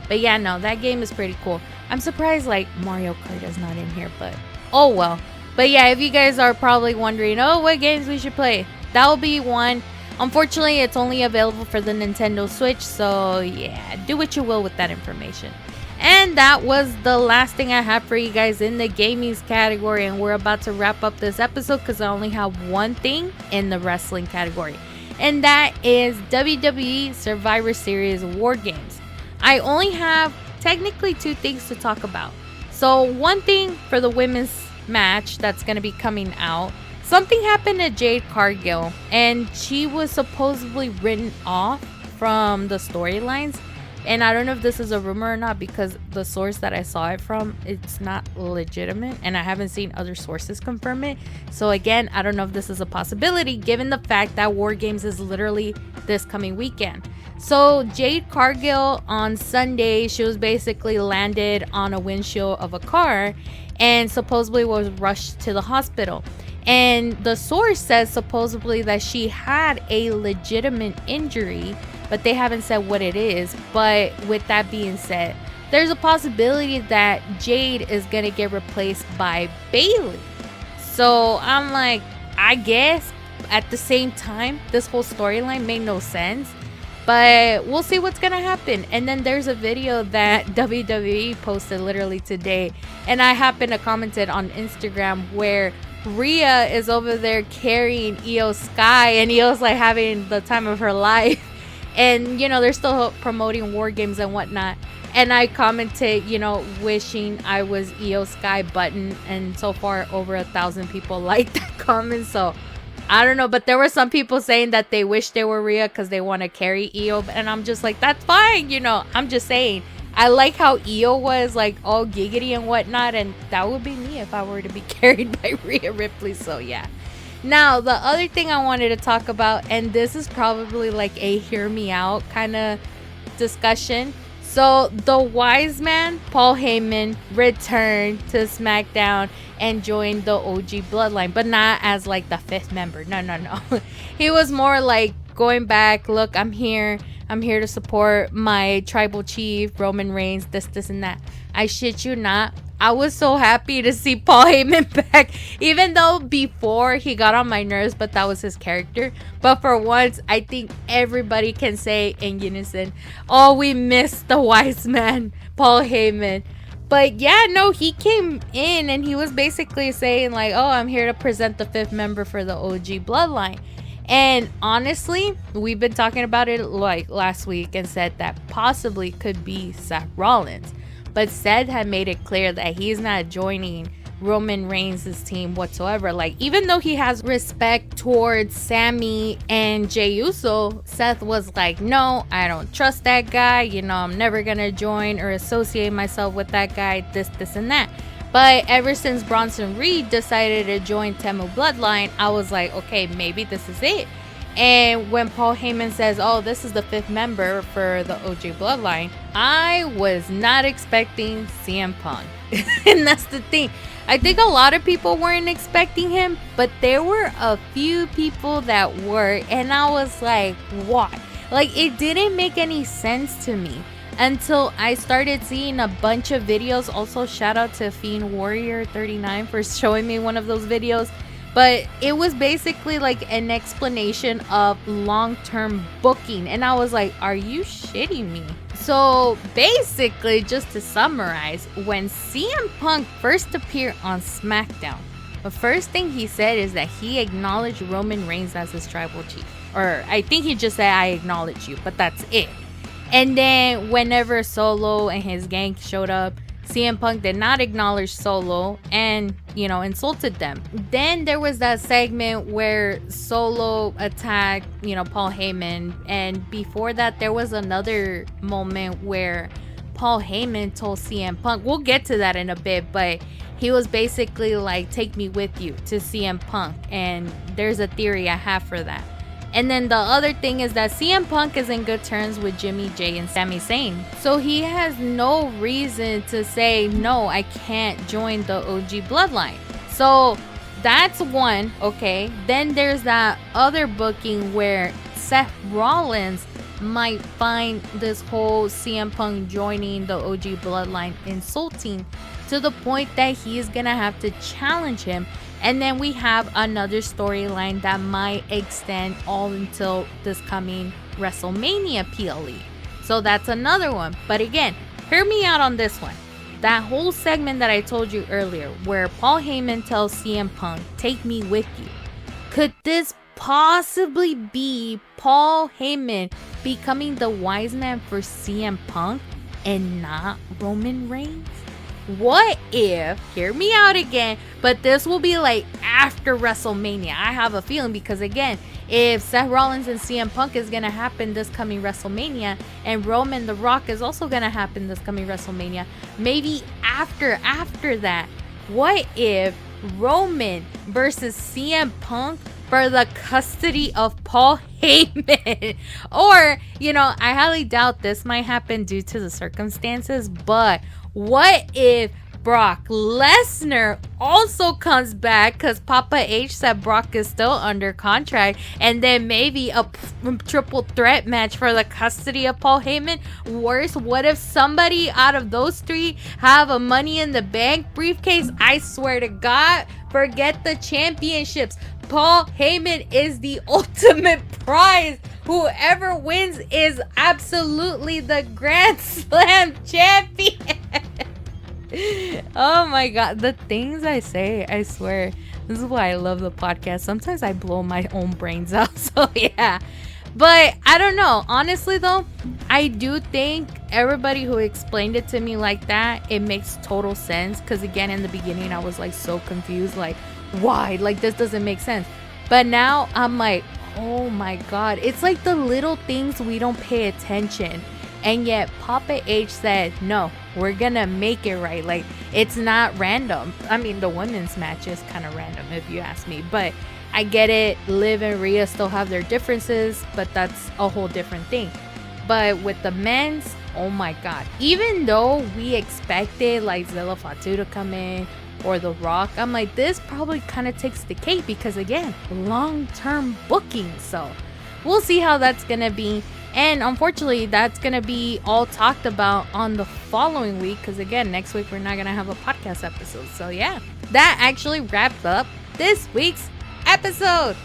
But yeah, no, that game is pretty cool. I'm surprised like Mario Kart is not in here, but oh well. But yeah, if you guys are probably wondering, oh, what games we should play, that will be one. Unfortunately, it's only available for the Nintendo Switch, so yeah, do what you will with that information. And that was the last thing I have for you guys in the gaming category, and we're about to wrap up this episode because I only have one thing in the wrestling category, and that is WWE Survivor Series War Games. I only have technically 2 things to talk about. So one thing for the women's match that's going to be coming out, something happened to Jade Cargill, and she was supposedly written off from the storylines. And I don't know if this is a rumor or not because the source that I saw it from, it's not legitimate, and I haven't seen other sources confirm it. So again, I don't know if this is a possibility given the fact that War Games is literally this coming weekend. So Jade Cargill on Sunday, she was basically landed on a windshield of a car and supposedly was rushed to the hospital. And the source says supposedly that she had a legitimate injury, but they haven't said what it is. But with that being said, there's a possibility that Jade is gonna get replaced by Bailey. So I'm like, I guess at the same time, this whole storyline made no sense, but we'll see what's gonna happen. And then there's a video that WWE posted literally today, and I happened to comment it on Instagram, where Rhea is over there carrying Io Sky, and Io's like having the time of her life. And you know, they're still promoting War Games and whatnot. And I commented, you know, wishing I was Io Sky button, and so far over 1,000 people liked that comment. So I don't know, but there were some people saying that they wish they were Rhea because they want to carry Io, and I'm just like, that's fine, you know. I'm just saying, I like how Io was like all giggity and whatnot, and that would be me if I were to be carried by Rhea Ripley. So yeah. Now the other thing I wanted to talk about, and this is probably like a hear me out kind of discussion. So the Wiseman, Paul Heyman, returned to SmackDown and joined the OG Bloodline, but not as like the fifth member. No. He was more like going back. Look, I'm here. I'm here to support my tribal chief, Roman Reigns, this, and that. I shit you not. I was so happy to see Paul Heyman back, even though before he got on my nerves, but that was his character. But for once, I think everybody can say in unison, oh, we missed the wise man, Paul Heyman. But yeah, no, he came in and he was basically saying like, oh, I'm here to present the fifth member for the OG Bloodline. And honestly, we've been talking about it like last week and said that possibly could be Seth Rollins. But Seth had made it clear that he's not joining Roman Reigns' team whatsoever. Like, even though he has respect towards Sami and Jey Uso, Seth was like, no, I don't trust that guy. You know, I'm never going to join or associate myself with that guy, this, and that. But ever since Bronson Reed decided to join Temu Bloodline, I was like, okay, maybe this is it. And when Paul Heyman says, oh, this is the fifth member for the OG Bloodline, I was not expecting CM Punk. And that's the thing. I think a lot of people weren't expecting him, but there were a few people that were. And I was like, why? Like, it didn't make any sense to me until I started seeing a bunch of videos. Also, shout out to Fiend Warrior 39 for showing me one of those videos. But it was basically like an explanation of long-term booking. And I was like, are you shitting me? So basically, just to summarize, when CM Punk first appeared on SmackDown, the first thing he said is that he acknowledged Roman Reigns as his tribal chief. Or I think he just said, I acknowledge you, but that's it. And then whenever Solo and his gang showed up, CM Punk did not acknowledge Solo and, you know, insulted them. Then there was that segment where Solo attacked, you know, Paul Heyman. And before that, there was another moment where Paul Heyman told CM Punk, we'll get to that in a bit, but he was basically like, take me with you to CM Punk. And there's a theory I have for that. And then the other thing is that CM Punk is in good terms with Jimmy J and Sami Zayn. So he has no reason to say, no, I can't join the OG Bloodline. So that's one, okay. Then there's that other booking where Seth Rollins might find this whole CM Punk joining the OG Bloodline insulting to the point that he's gonna have to challenge him. And then we have another storyline that might extend all until this coming WrestleMania PLE. So that's another one. But again, hear me out on this one. That whole segment that I told you earlier, where Paul Heyman tells CM Punk, take me with you. Could this possibly be Paul Heyman becoming the wise man for CM Punk and not Roman Reigns? What if, hear me out again, but this will be like after WrestleMania. I have a feeling because again, if Seth Rollins and CM Punk is going to happen this coming WrestleMania and Roman The Rock is also going to happen this coming WrestleMania, maybe after that, what if Roman versus CM Punk for the custody of Paul Heyman? Or, you know, I highly doubt this might happen due to the circumstances, but what if Brock Lesnar also comes back because Papa H said Brock is still under contract, and then maybe a triple threat match for the custody of Paul Heyman? Worse, what if somebody out of those three have a Money in the Bank briefcase? I swear to God, forget the championships. Paul Heyman is the ultimate prize. Whoever wins is absolutely the Grand Slam champion. Oh my God. The things I say, I swear. This is why I love the podcast. Sometimes I blow my own brains out. So yeah. But I don't know. Honestly though, I do think everybody who explained it to me like that, it makes total sense. Because again, in the beginning, I was like so confused. Like, why? Like, this doesn't make sense. But now I'm like, oh my God. It's like the little things we don't pay attention. And yet Papa H said, no, we're gonna make it right. Like, it's not random. I mean, the women's match is kind of random if you ask me. But I get it. Liv and Rhea still have their differences, but that's a whole different thing. But with the men's, oh my God. Even though we expected like Zilla Fatu to come in or The Rock, I'm like, this probably kind of takes the cake because, again, long-term booking. So we'll see how that's going to be. And unfortunately, that's going to be all talked about on the following week because, again, next week we're not going to have a podcast episode. So yeah, that actually wrapped up this week's episode.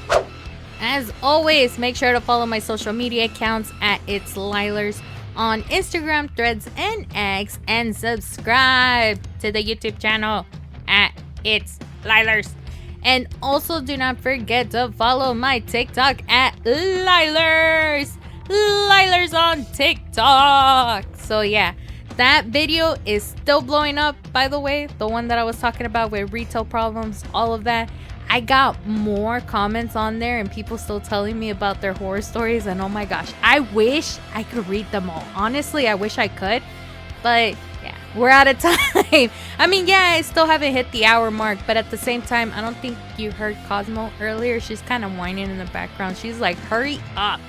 As always, make sure to follow my social media accounts at It's Lielers on Instagram, Threads, and X, and subscribe to the YouTube channel at It's Lielers. And also do not forget to follow my TikTok at Lielers. Lielers on TikTok. So yeah, that video is still blowing up, by the way. The one that I was talking about with retail problems, all of that. I got more comments on there and people still telling me about their horror stories. And oh my gosh, I wish I could read them all. Honestly, I wish I could. But yeah, we're out of time. I mean, yeah, I still haven't hit the hour mark. But at the same time, I don't think you heard Cosmo earlier. She's kind of whining in the background. She's like, hurry up.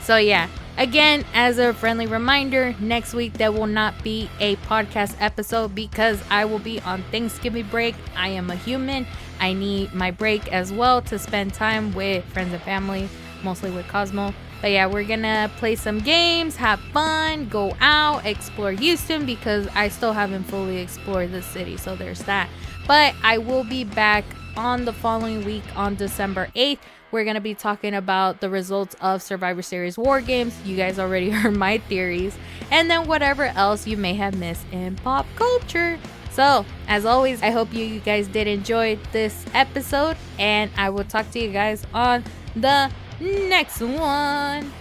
So yeah, again, as a friendly reminder, next week there will not be a podcast episode because I will be on Thanksgiving break. I am a human. I need my break as well to spend time with friends and family, mostly with Cosmo. But yeah, we're gonna play some games, have fun, go out, explore Houston because I still haven't fully explored the city. So there's that. But I will be back on the following week on December 8th. We're going to be talking about the results of Survivor Series War Games. You guys already heard my theories. And then whatever else you may have missed in pop culture. So, as always, I hope you guys did enjoy this episode. And I will talk to you guys on the next one.